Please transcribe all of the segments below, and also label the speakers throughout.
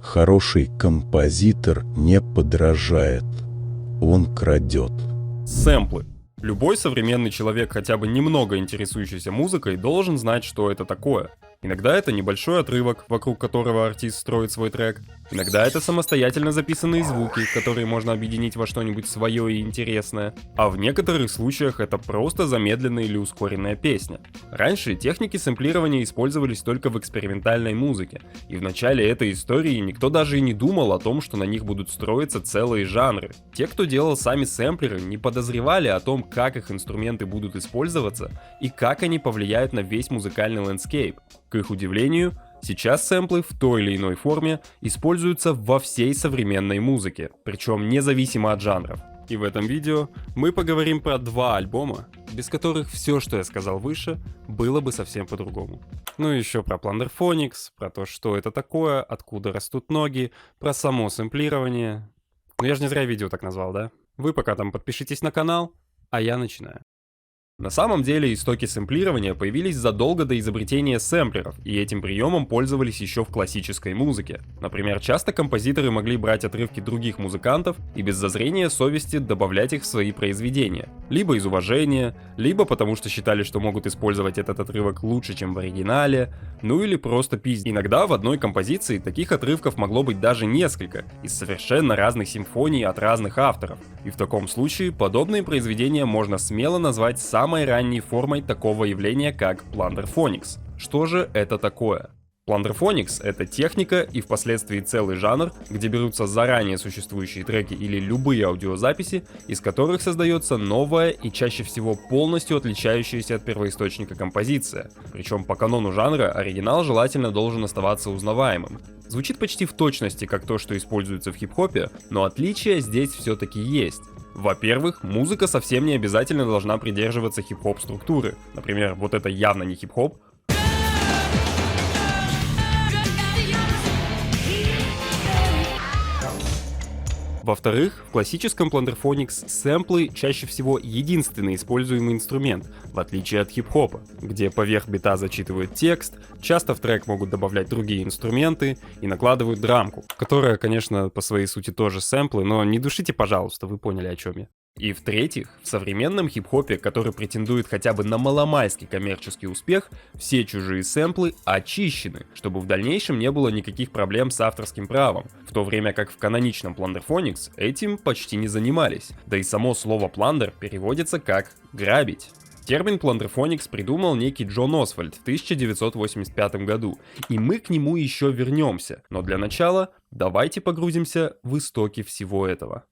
Speaker 1: Хороший композитор не подражает, он крадет.
Speaker 2: Сэмплы. Любой современный человек, хотя бы немного интересующийся музыкой, должен знать, что это такое. Иногда это небольшой отрывок, вокруг которого артист строит свой трек. Иногда это самостоятельно записанные звуки, которые можно объединить во что-нибудь свое и интересное. А в некоторых случаях это просто замедленная или ускоренная песня. Раньше техники сэмплирования использовались только в экспериментальной музыке. И в начале этой истории никто даже и не думал о том, что на них будут строиться целые жанры. Те, кто делал сами сэмплеры, не подозревали о том, как их инструменты будут использоваться и как они повлияют на весь музыкальный ландскейп. К их удивлению, сейчас сэмплы в той или иной форме используются во всей современной музыке, причем независимо от жанров. И в этом видео мы поговорим про два альбома, без которых все, что я сказал выше, было бы совсем по-другому. Ну и еще про Plunderphonics, про то, что это такое, откуда растут ноги, про само сэмплирование. Но я же не зря видео так назвал, да? Вы пока там подпишитесь на канал, а я начинаю. На самом деле истоки сэмплирования появились задолго до изобретения сэмплеров, и этим приемом пользовались еще в классической музыке. Например, часто композиторы могли брать отрывки других музыкантов и без зазрения совести добавлять их в свои произведения. Либо из уважения, либо потому что считали, что могут использовать этот отрывок лучше, чем в оригинале, ну или просто пиздить. Иногда в одной композиции таких отрывков могло быть даже несколько, из совершенно разных симфоний от разных авторов. И в таком случае подобные произведения можно смело назвать самой ранней формой такого явления, как Plunderphonics. Что же это такое? Plunderphonics — это техника и впоследствии целый жанр, где берутся заранее существующие треки или любые аудиозаписи, из которых создается новая и чаще всего полностью отличающаяся от первоисточника композиция. Причем по канону жанра оригинал желательно должен оставаться узнаваемым. Звучит почти в точности, как то, что используется в хип-хопе, но отличия здесь все-таки есть. Во-первых, музыка совсем не обязательно должна придерживаться хип-хоп структуры. Например, вот это явно не хип-хоп. Во-вторых, в классическом Plunderphonics сэмплы чаще всего единственный используемый инструмент, в отличие от хип-хопа, где поверх бита зачитывают текст, часто в трек могут добавлять другие инструменты и накладывают драмку, которая, конечно, по своей сути тоже сэмплы, но не душите, пожалуйста, вы поняли, о чем я. И в-третьих, в современном хип-хопе, который претендует хотя бы на маломальский коммерческий успех, все чужие сэмплы очищены, чтобы в дальнейшем не было никаких проблем с авторским правом, в то время как в каноничном Plunderphonics этим почти не занимались, да и само слово «пландер» переводится как «грабить». Термин Plunderphonics придумал некий Джон Освальд в 1985 году, и мы к нему еще вернемся, но для начала давайте погрузимся в истоки всего этого.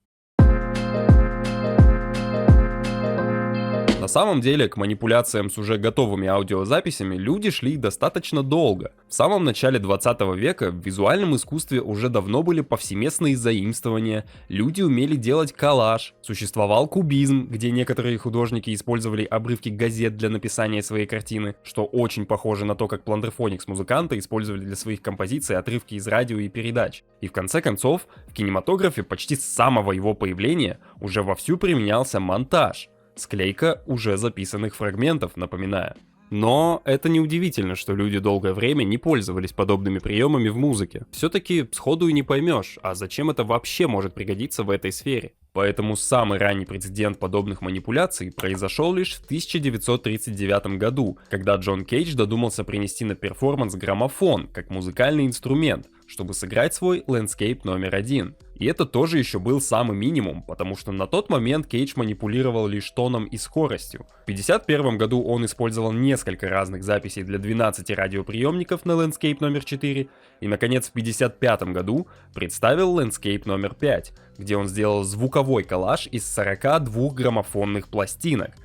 Speaker 2: На самом деле, к манипуляциям с уже готовыми аудиозаписями люди шли достаточно долго. В самом начале 20 века в визуальном искусстве уже давно были повсеместные заимствования, люди умели делать коллаж, существовал кубизм, где некоторые художники использовали обрывки газет для написания своей картины, что очень похоже на то, как Plunderphonics музыканты использовали для своих композиций отрывки из радио и передач. И в конце концов, в кинематографе почти с самого его появления уже вовсю применялся монтаж. Склейка уже записанных фрагментов, напоминаю. Но это неудивительно, что люди долгое время не пользовались подобными приемами в музыке. Все-таки сходу и не поймешь, а зачем это вообще может пригодиться в этой сфере. Поэтому самый ранний прецедент подобных манипуляций произошел лишь в 1939 году, когда Джон Кейдж додумался принести на перформанс граммофон как музыкальный инструмент, чтобы сыграть свой Landscape номер 1. И это тоже еще был самый минимум, потому что на тот момент Кейдж манипулировал лишь тоном и скоростью. В 1951 году он использовал несколько разных записей для 12 радиоприемников на Landscape номер 4, и наконец в 1955 году представил Landscape номер 5, где он сделал звуковой коллаж из 42 граммофонных пластинок,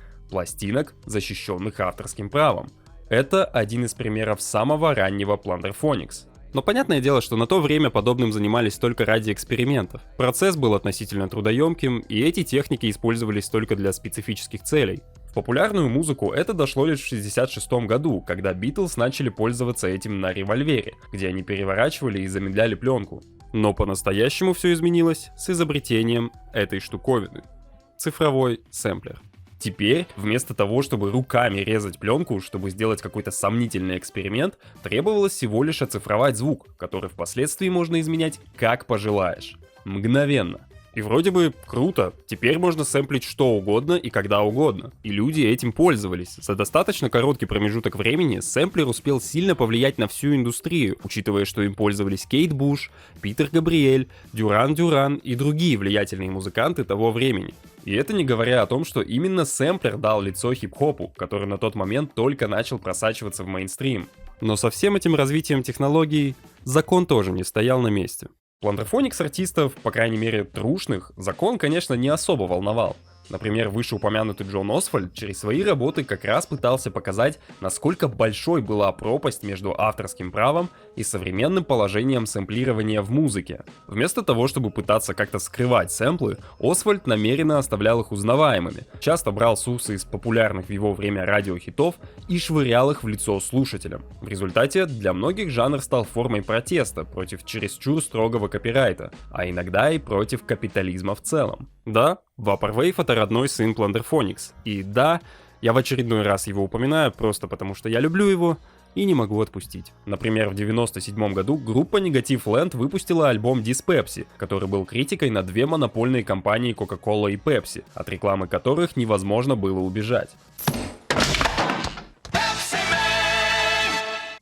Speaker 2: защищенных авторским правом. Это один из примеров самого раннего Plunderphonics. Но понятное дело, что на то время подобным занимались только ради экспериментов. Процесс был относительно трудоемким, и эти техники использовались только для специфических целей. В популярную музыку это дошло лишь в 1966 году, когда Beatles начали пользоваться этим на револьвере, где они переворачивали и замедляли пленку. Но по-настоящему все изменилось с изобретением этой штуковины — цифровой сэмплер. Теперь, вместо того, чтобы руками резать пленку, чтобы сделать какой-то сомнительный эксперимент, требовалось всего лишь оцифровать звук, который впоследствии можно изменять как пожелаешь. Мгновенно. И вроде бы круто, теперь можно сэмплить что угодно и когда угодно. И люди этим пользовались. За достаточно короткий промежуток времени сэмплер успел сильно повлиять на всю индустрию, учитывая, что им пользовались Кейт Буш, Питер Габриэль, Дюран Дюран и другие влиятельные музыканты того времени. И это не говоря о том, что именно сэмплер дал лицо хип-хопу, который на тот момент только начал просачиваться в мейнстрим. Но со всем этим развитием технологий закон тоже не стоял на месте. Пландерфоникс артистов, по крайней мере трушных, закон, конечно, не особо волновал. Например, вышеупомянутый Джон Освальд через свои работы как раз пытался показать, насколько большой была пропасть между авторским правом и современным положением сэмплирования в музыке. Вместо того, чтобы пытаться как-то скрывать сэмплы, Освальд намеренно оставлял их узнаваемыми, часто брал сорсы из популярных в его время радиохитов и швырял их в лицо слушателям. В результате для многих жанр стал формой протеста против чересчур строгого копирайта, а иногда и против капитализма в целом. Да, Vaporwave — это родной сын Plunderphonics. И да, я в очередной раз его упоминаю просто потому, что я люблю его и не могу отпустить. Например, в 1997 году группа Negative Land выпустила альбом Dyspepsy, который был критикой на две монопольные компании Coca-Cola и Pepsi, от рекламы которых невозможно было убежать.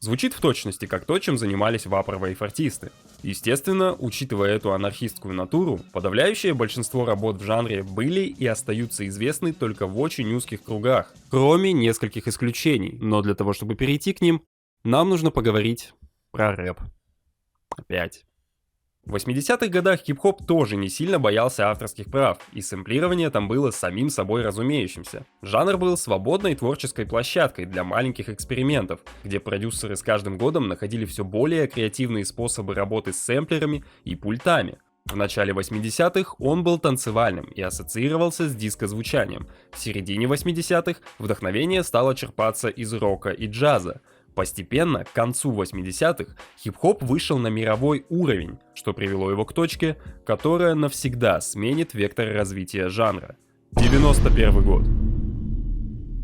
Speaker 2: Звучит в точности как то, чем занимались Vaporwave артисты. Естественно, учитывая эту анархистскую натуру, подавляющее большинство работ в жанре были и остаются известны только в очень узких кругах, кроме нескольких исключений, но для того, чтобы перейти к ним, нам нужно поговорить про рэп. Опять. В 80-х годах хип-хоп тоже не сильно боялся авторских прав, и сэмплирование там было самим собой разумеющимся. Жанр был свободной творческой площадкой для маленьких экспериментов, где продюсеры с каждым годом находили все более креативные способы работы с сэмплерами и пультами. В начале 80-х он был танцевальным и ассоциировался с диско-звучанием. В середине 80-х вдохновение стало черпаться из рока и джаза. Постепенно, к концу 80-х, хип-хоп вышел на мировой уровень, что привело его к точке, которая навсегда сменит вектор развития жанра. 91 год.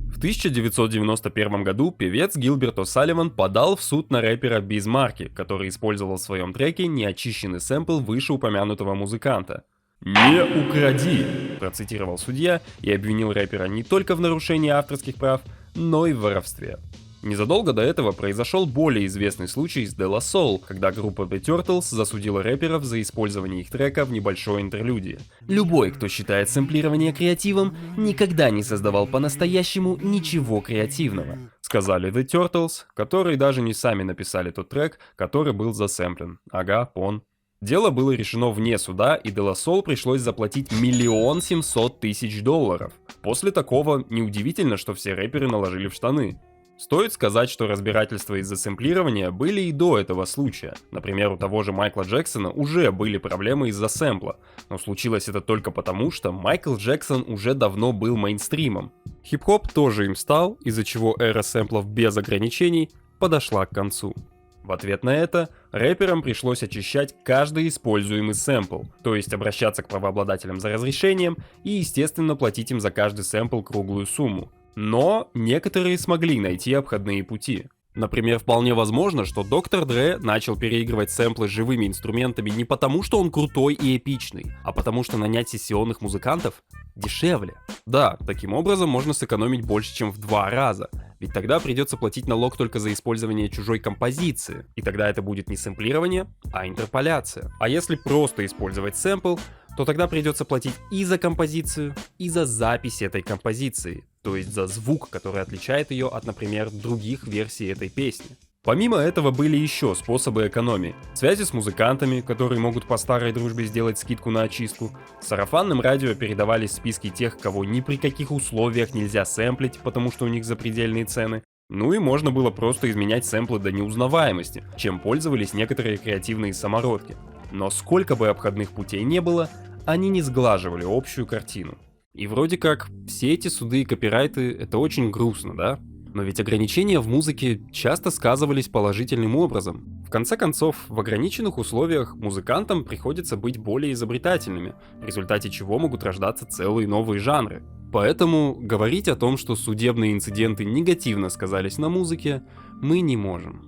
Speaker 2: В 1991 году певец Гилберт О'Салливан подал в суд на рэпера Biz Markie, который использовал в своем треке неочищенный сэмпл вышеупомянутого музыканта. «Не укради», процитировал судья и обвинил рэпера не только в нарушении авторских прав, но и в воровстве. Незадолго до этого произошел более известный случай с De La Soul, когда группа The Turtles засудила рэперов за использование их трека в небольшой интерлюдии. Любой, кто считает сэмплирование креативом, никогда не создавал по-настоящему ничего креативного, сказали The Turtles, которые даже не сами написали тот трек, который был засэмплен. Ага, пон. Дело было решено вне суда, и De La Soul пришлось заплатить $1 700 000. После такого неудивительно, что все рэперы наложили в штаны. Стоит сказать, что разбирательства из-за сэмплирования были и до этого случая. Например, у того же Майкла Джексона уже были проблемы из-за сэмпла, но случилось это только потому, что Майкл Джексон уже давно был мейнстримом. Хип-хоп тоже им стал, из-за чего эра сэмплов без ограничений подошла к концу. В ответ на это, рэперам пришлось очищать каждый используемый сэмпл, то есть обращаться к правообладателям за разрешением и, естественно, платить им за каждый сэмпл круглую сумму. Но некоторые смогли найти обходные пути. Например, вполне возможно, что Доктор Дре начал переигрывать сэмплы живыми инструментами не потому, что он крутой и эпичный, а потому что нанять сессионных музыкантов дешевле. Да, таким образом можно сэкономить больше, чем в 2 раза, ведь тогда придется платить налог только за использование чужой композиции, и тогда это будет не сэмплирование, а интерполяция. А если просто использовать сэмпл, то тогда придется платить и за композицию, и за запись этой композиции, то есть за звук, который отличает ее от, например, других версий этой песни. Помимо этого были еще способы экономии. Связи с музыкантами, которые могут по старой дружбе сделать скидку на очистку. Сарафанным радио передавались списки тех, кого ни при каких условиях нельзя сэмплить, потому что у них запредельные цены. Ну и можно было просто изменять сэмплы до неузнаваемости, чем пользовались некоторые креативные самородки. Но сколько бы обходных путей не было, они не сглаживали общую картину. И вроде как, все эти суды и копирайты — это очень грустно, да? Но ведь ограничения в музыке часто сказывались положительным образом. В конце концов, в ограниченных условиях музыкантам приходится быть более изобретательными, в результате чего могут рождаться целые новые жанры. Поэтому говорить о том, что судебные инциденты негативно сказались на музыке, мы не можем.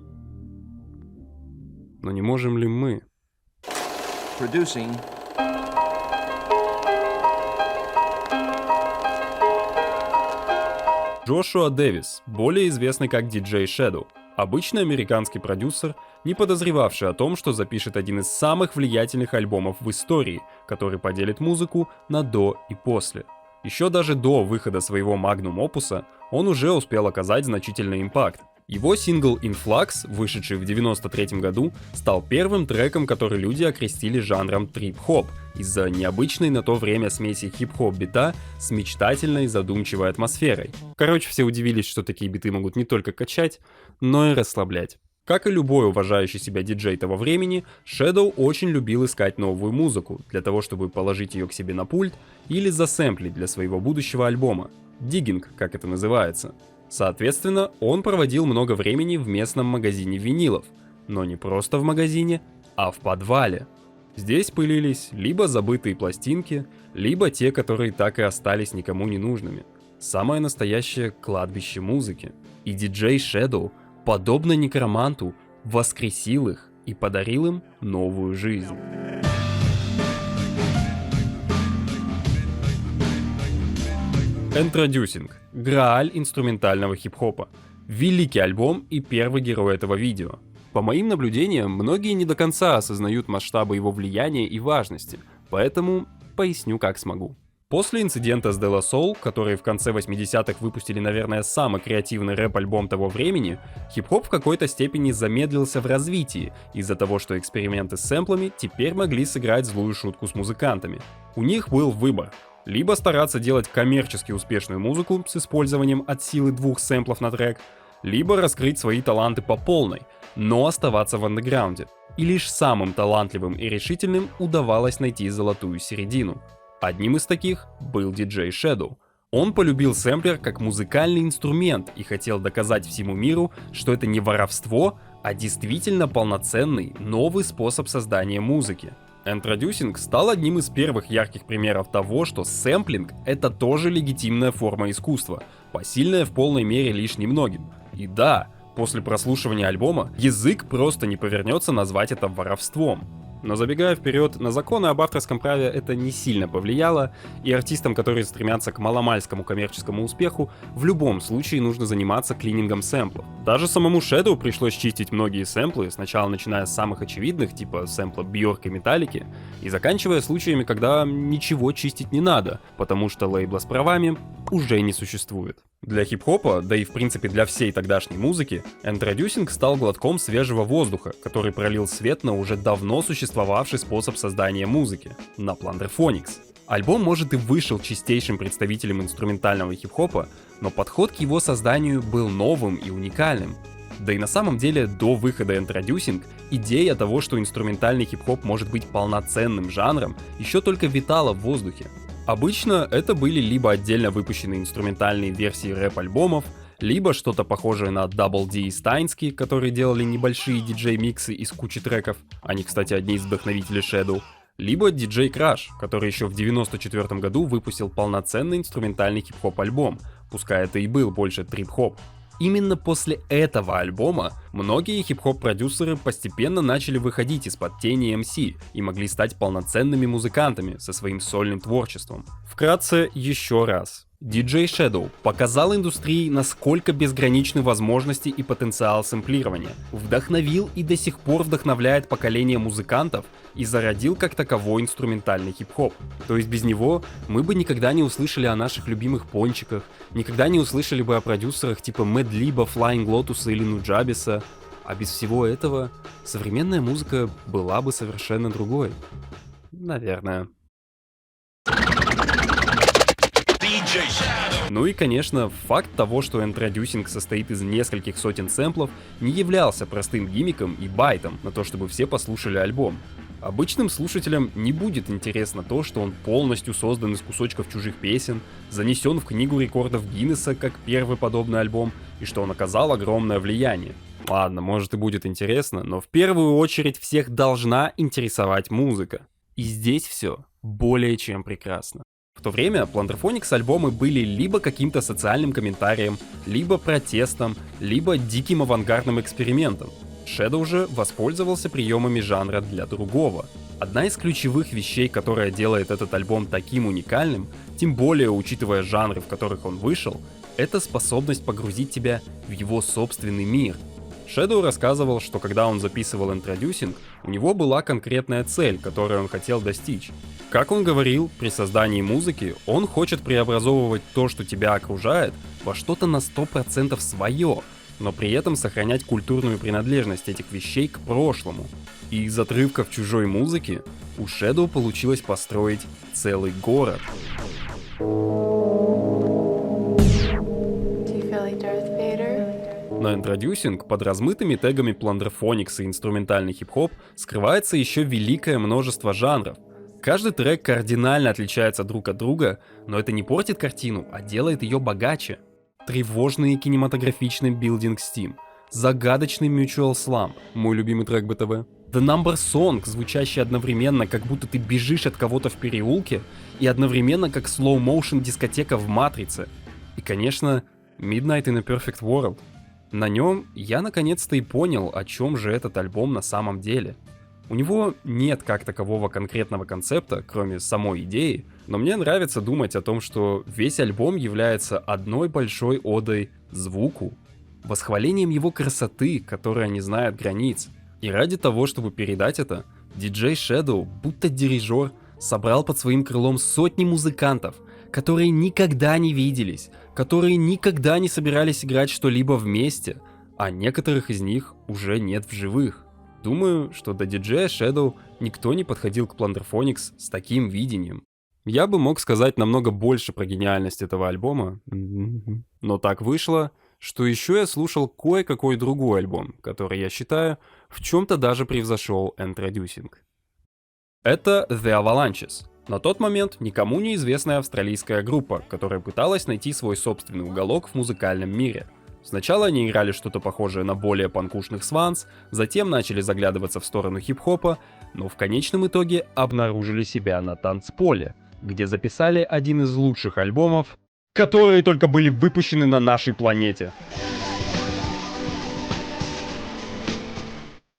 Speaker 2: Но не можем ли мы?
Speaker 3: Producing.
Speaker 2: Джошуа Дэвис, более известный как DJ Shadow, обычный американский продюсер, не подозревавший о том, что запишет один из самых влиятельных альбомов в истории, который поделит музыку на до и после. Еще даже до выхода своего магнум опуса он уже успел оказать значительный импакт. Его сингл Influx, вышедший в 1993 году, стал первым треком, который люди окрестили жанром трип-хоп, из-за необычной на то время смеси хип-хоп бита с мечтательной задумчивой атмосферой. Короче, все удивились, что такие биты могут не только качать, но и расслаблять. Как и любой уважающий себя диджей того времени, Shadow очень любил искать новую музыку, для того чтобы положить ее к себе на пульт или засэмплить для своего будущего альбома. Диггинг, как это называется. Соответственно, он проводил много времени в местном магазине винилов, но не просто в магазине, а в подвале. Здесь пылились либо забытые пластинки, либо те, которые так и остались никому не нужными. Самое настоящее кладбище музыки. И диджей Shadow, подобно некроманту, воскресил их и подарил им новую жизнь. Introducing. Грааль инструментального хип-хопа. Великий альбом и первый герой этого видео. По моим наблюдениям, многие не до конца осознают масштабы его влияния и важности, поэтому поясню как смогу. После инцидента с De La Soul, которые в конце 80-х выпустили, наверное, самый креативный рэп-альбом того времени, хип-хоп в какой-то степени замедлился в развитии из-за того, что эксперименты с сэмплами теперь могли сыграть злую шутку с музыкантами. У них был выбор. Либо стараться делать коммерчески успешную музыку с использованием от силы 2 сэмплов на трек, либо раскрыть свои таланты по полной, но оставаться в андеграунде. И лишь самым талантливым и решительным удавалось найти золотую середину. Одним из таких был DJ Shadow. Он полюбил сэмплер как музыкальный инструмент и хотел доказать всему миру, что это не воровство, а действительно полноценный новый способ создания музыки. Introducing стал одним из первых ярких примеров того, что сэмплинг — это тоже легитимная форма искусства, посильная в полной мере лишь немногим. И да, после прослушивания альбома язык просто не повернется назвать это воровством. Но забегая вперед, на законы об авторском праве это не сильно повлияло, и артистам, которые стремятся к маломальскому коммерческому успеху, в любом случае нужно заниматься клинингом сэмплов. Даже самому Shadow пришлось чистить многие сэмплы, сначала начиная с самых очевидных, типа сэмпла Björk и Metallica, и заканчивая случаями, когда ничего чистить не надо, потому что лейбла с правами уже не существует. Для хип-хопа, да и в принципе для всей тогдашней музыки, Introducing стал глотком свежего воздуха, который пролил свет на уже давно существовавший способ создания музыки — на Plunderphonics. Альбом, может, и вышел чистейшим представителем инструментального хип-хопа, но подход к его созданию был новым и уникальным. Да и на самом деле до выхода Introducing идея того, что инструментальный хип-хоп может быть полноценным жанром, еще только витала в воздухе. Обычно это были либо отдельно выпущенные инструментальные версии рэп-альбомов, либо что-то похожее на Double D и Steinsky, которые делали небольшие диджей-миксы из кучи треков, они, кстати, одни из вдохновителей Shadow, либо DJ Crash, который еще в 1994 году выпустил полноценный инструментальный хип-хоп альбом, пускай это и был больше трип-хоп. Именно после этого альбома многие хип-хоп-продюсеры постепенно начали выходить из-под тени MC и могли стать полноценными музыкантами со своим сольным творчеством. Вкратце еще раз. DJ Shadow показал индустрии, насколько безграничны возможности и потенциал сэмплирования, вдохновил и до сих пор вдохновляет поколение музыкантов и зародил как таковой инструментальный хип-хоп. То есть без него мы бы никогда не услышали о наших любимых пончиках, никогда не услышали бы о продюсерах типа Madlib, Flying Lotus или Nujabes, а без всего этого современная музыка была бы совершенно другой. Наверное. Ну и, конечно, факт того, что Introducing состоит из нескольких сотен сэмплов, не являлся простым гиммиком и байтом на то, чтобы все послушали альбом. Обычным слушателям не будет интересно то, что он полностью создан из кусочков чужих песен, занесен в книгу рекордов Гиннесса как первый подобный альбом, и что он оказал огромное влияние. Ладно, может и будет интересно, но в первую очередь всех должна интересовать музыка. И здесь все более чем прекрасно. В то время Plunderphonics альбомы были либо каким-то социальным комментарием, либо протестом, либо диким авангардным экспериментом. Shadow же воспользовался приемами жанра для другого. Одна из ключевых вещей, которая делает этот альбом таким уникальным, тем более учитывая жанры, в которых он вышел, это способность погрузить тебя в его собственный мир. Shadow рассказывал, что когда он записывал Introducing, у него была конкретная цель, которую он хотел достичь. Как он говорил, при создании музыки он хочет преобразовывать то, что тебя окружает, во что-то на 100% свое, но при этом сохранять культурную принадлежность этих вещей к прошлому. И из отрывков чужой музыки у Shadow получилось построить целый город. На Introducing под размытыми тегами Plunderphonics и инструментальный хип-хоп скрывается еще великое множество жанров. Каждый трек кардинально отличается друг от друга, но это не портит картину, а делает ее богаче. Тревожный кинематографичный Building Steam, загадочный Mutual Slum, мой любимый трек БТВ, The Number Song, звучащий одновременно, как будто ты бежишь от кого-то в переулке, и одновременно как slow-motion дискотека в Матрице. И, конечно, Midnight in a Perfect World. На нем я наконец-то и понял, о чем же этот альбом на самом деле. У него нет как такового конкретного концепта, кроме самой идеи, но мне нравится думать о том, что весь альбом является одной большой одой звуку, восхвалением его красоты, которая не знает границ. И ради того, чтобы передать это, диджей Shadow, будто дирижер, собрал под своим крылом сотни музыкантов, которые никогда не виделись, которые никогда не собирались играть что-либо вместе, а некоторых из них уже нет в живых. Думаю, что до диджея Shadow никто не подходил к Plunderphonics с таким видением. Я бы мог сказать намного больше про гениальность этого альбома, но так вышло, что еще я слушал кое-какой другой альбом, который, я считаю, в чем-то даже превзошел Introducing. Это The Avalanches. На тот момент никому неизвестная австралийская группа, которая пыталась найти свой собственный уголок в музыкальном мире. Сначала они играли что-то похожее на более панкушных Swans, затем начали заглядываться в сторону хип-хопа, но в конечном итоге обнаружили себя на танцполе, где записали один из лучших альбомов, которые только были выпущены на нашей планете.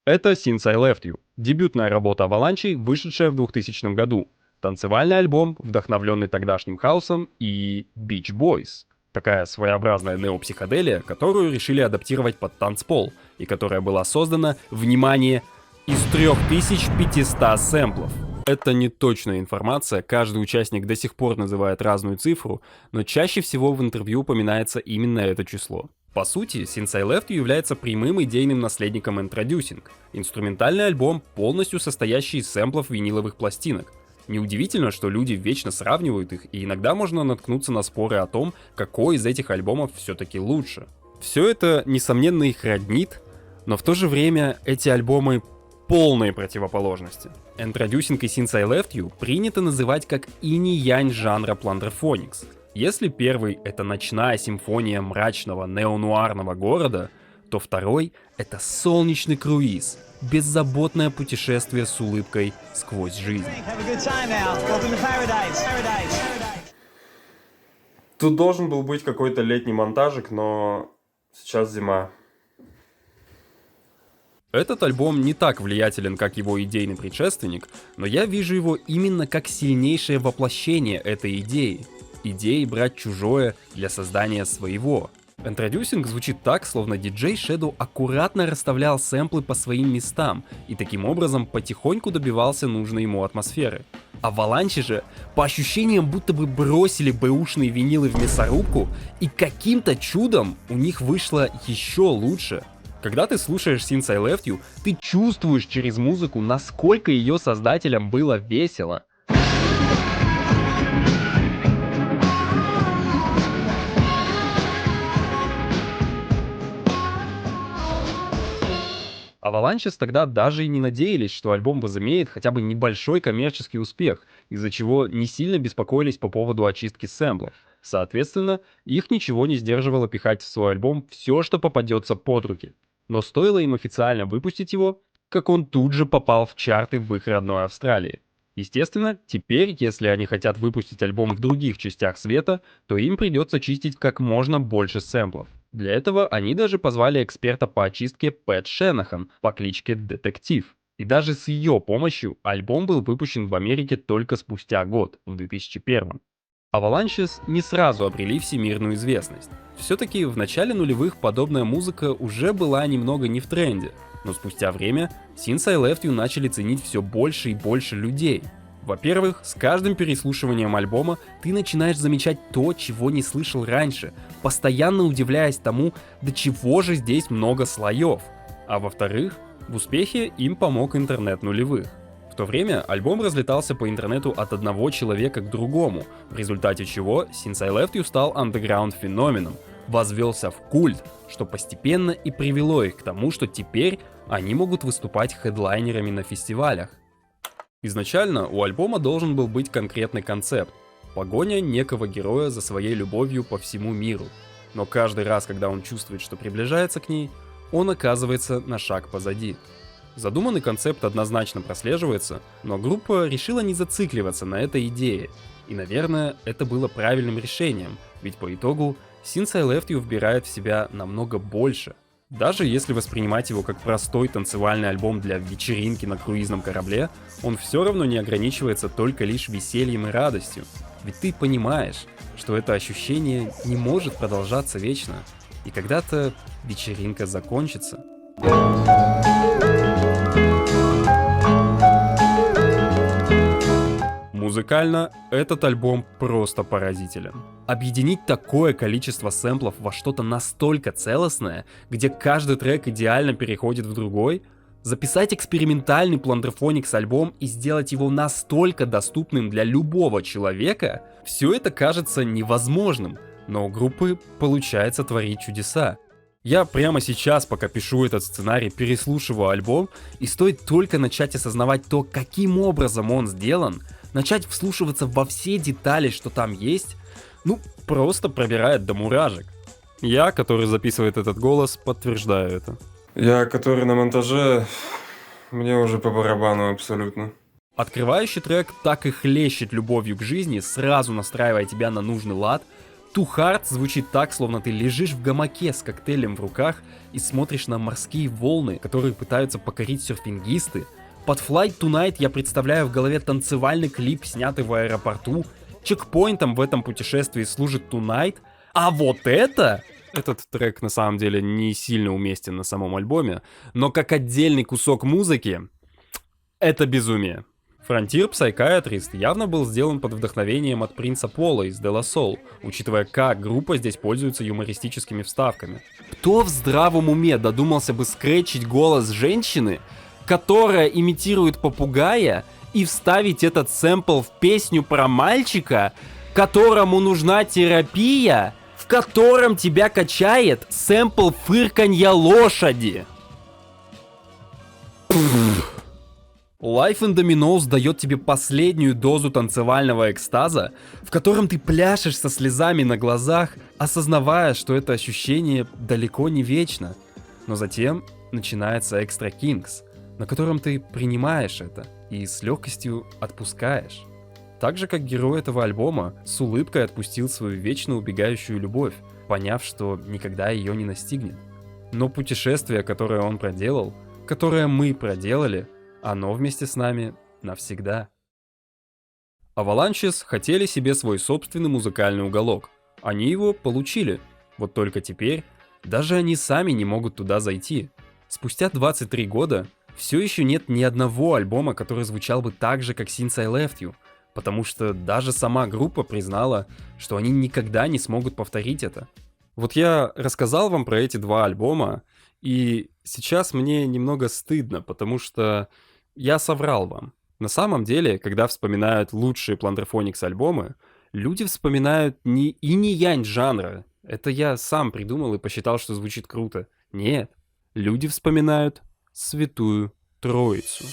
Speaker 2: Это Since I Left You, дебютная работа Аваланчей, вышедшая в 2000 году. Танцевальный альбом, вдохновленный тогдашним хаусом и Beach Boys. Такая своеобразная неопсиходелия, которую решили адаптировать под танцпол, и которая была создана, внимание, из 3500 сэмплов. Это не точная информация, каждый участник до сих пор называет разную цифру, но чаще всего в интервью упоминается именно это число. По сути, Since I Left You является прямым идейным наследником Introducing. Инструментальный альбом, полностью состоящий из сэмплов виниловых пластинок. Неудивительно, что люди вечно сравнивают их, и иногда можно наткнуться на споры о том, какой из этих альбомов все-таки лучше. Все это, несомненно, их роднит, но в то же время эти альбомы полные противоположности. Introducing и Since I Left You принято называть как инь-янь жанра Plunderphonics. Если первый — это ночная симфония мрачного неонуарного города, то второй — это солнечный круиз, беззаботное путешествие с улыбкой сквозь жизнь. Тут должен был быть какой-то летний монтажик, но сейчас зима. Этот альбом не так влиятелен, как его идейный предшественник, но я вижу его именно как сильнейшее воплощение этой идеи. Идеи брать чужое для создания своего. Introducing звучит так, словно диджей Shadow аккуратно расставлял сэмплы по своим местам и таким образом потихоньку добивался нужной ему атмосферы. Аваланчи же, по ощущениям, будто бы бросили бэушные винилы в мясорубку, и каким-то чудом у них вышло еще лучше. Когда ты слушаешь Since I Left You, ты чувствуешь через музыку, насколько ее создателям было весело. Avalanches тогда даже и не надеялись, что альбом возымеет хотя бы небольшой коммерческий успех, из-за чего не сильно беспокоились по поводу очистки сэмплов. Соответственно, их ничего не сдерживало пихать в свой альбом все, что попадется под руки. Но стоило им официально выпустить его, как он тут же попал в чарты в их родной Австралии. Естественно, теперь, если они хотят выпустить альбом в других частях света, то им придется чистить как можно больше сэмплов. Для этого они даже позвали эксперта по очистке Пэт Шенахан по кличке Детектив. И даже с ее помощью альбом был выпущен в Америке только спустя год, в 2001. Avalanches не сразу обрели всемирную известность. Все-таки в начале нулевых подобная музыка уже была немного не в тренде, но спустя время Since I Left You начали ценить все больше и больше людей. Во-первых, с каждым переслушиванием альбома ты начинаешь замечать то, чего не слышал раньше, постоянно удивляясь тому, до чего же здесь много слоев. А во-вторых, в успехе им помог интернет нулевых. В то время альбом разлетался по интернету от одного человека к другому, в результате чего Since I Left You стал андеграунд-феноменом, возвелся в культ, что постепенно и привело их к тому, что теперь они могут выступать хедлайнерами на фестивалях. Изначально у альбома должен был быть конкретный концепт – погоня некого героя за своей любовью по всему миру. Но каждый раз, когда он чувствует, что приближается к ней, он оказывается на шаг позади. Задуманный концепт однозначно прослеживается, но группа решила не зацикливаться на этой идее. И, наверное, это было правильным решением, ведь по итогу Since I Left You вбирает в себя намного больше. Даже если воспринимать его как простой танцевальный альбом для вечеринки на круизном корабле, он все равно не ограничивается только лишь весельем и радостью. Ведь ты понимаешь, что это ощущение не может продолжаться вечно, и когда-то вечеринка закончится. Музыкально этот альбом просто поразителен. Объединить такое количество сэмплов во что-то настолько целостное, где каждый трек идеально переходит в другой, записать экспериментальный Plunderphonics альбом и сделать его настолько доступным для любого человека, все это кажется невозможным, но у группы получается творить чудеса. Я прямо сейчас, пока пишу этот сценарий, переслушиваю альбом, и стоит только начать осознавать то, каким образом он сделан, начать вслушиваться во все детали, что там есть, просто пробирает до мурашек. Я, который записывает этот голос, подтверждаю это.
Speaker 4: Я, который на монтаже, мне уже по барабану абсолютно.
Speaker 2: Открывающий трек так и хлещет любовью к жизни, сразу настраивая тебя на нужный лад. Too Hard звучит так, словно ты лежишь в гамаке с коктейлем в руках и смотришь на морские волны, которые пытаются покорить серфингисты. Под Flight Tonight я представляю в голове танцевальный клип, снятый в аэропорту. Чекпоинтом в этом путешествии служит Tonight. А вот это... Этот трек на самом деле не сильно уместен на самом альбоме, но как отдельный кусок музыки, это безумие. Frontier Psychiatrist явно был сделан под вдохновением от Принца Пола из De La Soul, учитывая, как группа здесь пользуется юмористическими вставками. Кто в здравом уме додумался бы скретчить голос женщины, которая имитирует попугая, и вставить этот сэмпл в песню про мальчика, которому нужна терапия, в котором тебя качает сэмпл фырканья лошади? Life in Dominoes дает тебе последнюю дозу танцевального экстаза, в котором ты пляшешь со слезами на глазах, осознавая, что это ощущение далеко не вечно. Но затем начинается Extra Kings, на котором ты принимаешь это и с легкостью отпускаешь. Так же, как герой этого альбома с улыбкой отпустил свою вечно убегающую любовь, поняв, что никогда ее не настигнет. Но путешествие, которое он проделал, которое мы проделали, оно вместе с нами навсегда. Avalanches хотели себе свой собственный музыкальный уголок. Они его получили. Вот только теперь даже они сами не могут туда зайти. Спустя 23 года все еще нет ни одного альбома, который звучал бы так же, как Since I Left You, потому что даже сама группа признала, что они никогда не смогут повторить это. Вот я рассказал вам про эти два альбома, и сейчас мне немного стыдно, потому что я соврал вам. На самом деле, когда вспоминают лучшие Plunderphonics альбомы, люди вспоминают не инь-янь жанра. Это я сам придумал и посчитал, что звучит круто. Нет, люди вспоминают Святую Троицу.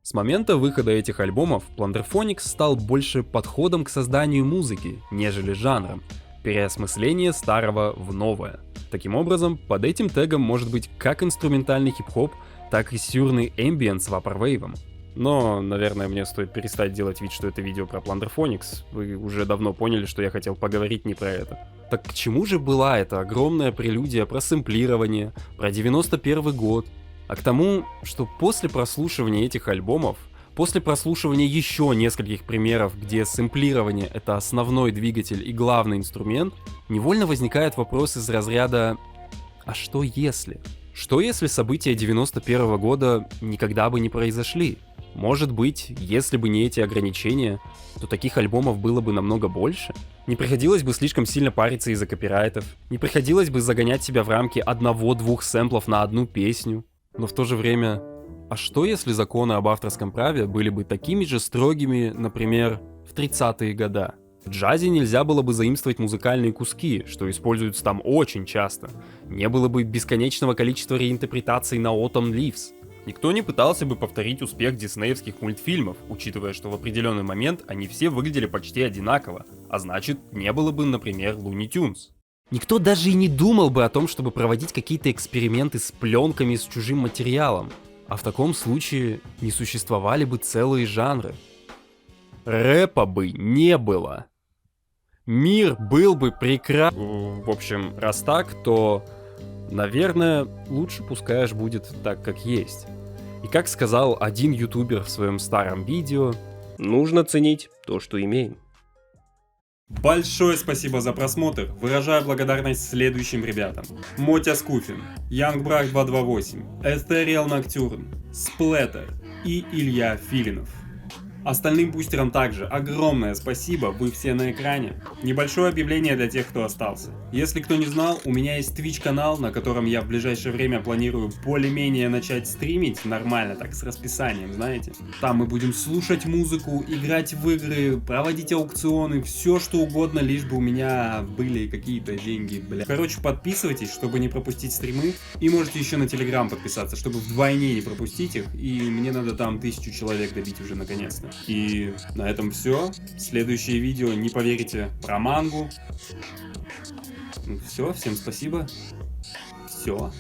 Speaker 2: С момента выхода этих альбомов Plunderphonics стал больше подходом к созданию музыки, нежели жанром. Переосмысление старого в новое. Таким образом, под этим тегом может быть как инструментальный хип-хоп, так и сюрный эмбиент с вапорвейвом. Но, наверное, мне стоит перестать делать вид, что это видео про Plunderphonics. Вы уже давно поняли, что я хотел поговорить не про это. Так к чему же была эта огромная прелюдия про сэмплирование, про 91 год? А к тому, что после прослушивания этих альбомов, после прослушивания еще нескольких примеров, где сэмплирование — это основной двигатель и главный инструмент, невольно возникает вопрос из разряда «А что если?». Что если события 91 года никогда бы не произошли? Может быть, если бы не эти ограничения, то таких альбомов было бы намного больше? Не приходилось бы слишком сильно париться из-за копирайтов, не приходилось бы загонять себя в рамки 1-2 сэмплов на одну песню. Но в то же время, а что если законы об авторском праве были бы такими же строгими, например, в 30-е годы? В джазе нельзя было бы заимствовать музыкальные куски, что используются там очень часто. Не было бы бесконечного количества реинтерпретаций на Autumn Leaves. Никто не пытался бы повторить успех диснеевских мультфильмов, учитывая, что в определенный момент они все выглядели почти одинаково, а значит, не было бы, например, Looney Tunes. Никто даже и не думал бы о том, чтобы проводить какие-то эксперименты с пленками с чужим материалом, а в таком случае не существовали бы целые жанры. Рэпа бы не было. Мир был бы прекрасен. В общем, раз так, то, наверное, лучше пускай аж будет так, как есть. И как сказал один ютубер в своем старом видео,
Speaker 5: нужно ценить то, что имеем.
Speaker 2: Большое спасибо за просмотр. Выражаю благодарность следующим ребятам: Мотя Скуфин, Янгбрак 228, Эстериал Ноктюрн, Сплеттер и Илья Филинов. Остальным бустерам также огромное спасибо, вы все на экране. Небольшое объявление для тех, кто остался. Если кто не знал, у меня есть Twitch канал, на котором я в ближайшее время планирую более-менее начать стримить, нормально так, с расписанием, знаете. Там мы будем слушать музыку, играть в игры, проводить аукционы, все что угодно, лишь бы у меня были какие-то деньги, бля. Короче, подписывайтесь, чтобы не пропустить стримы, и можете еще на Telegram подписаться, чтобы вдвойне не пропустить их, и мне надо там 1000 человек добить уже наконец-то. И на этом все. Следующее видео, не поверите, про мангу. Все, всем спасибо. Все.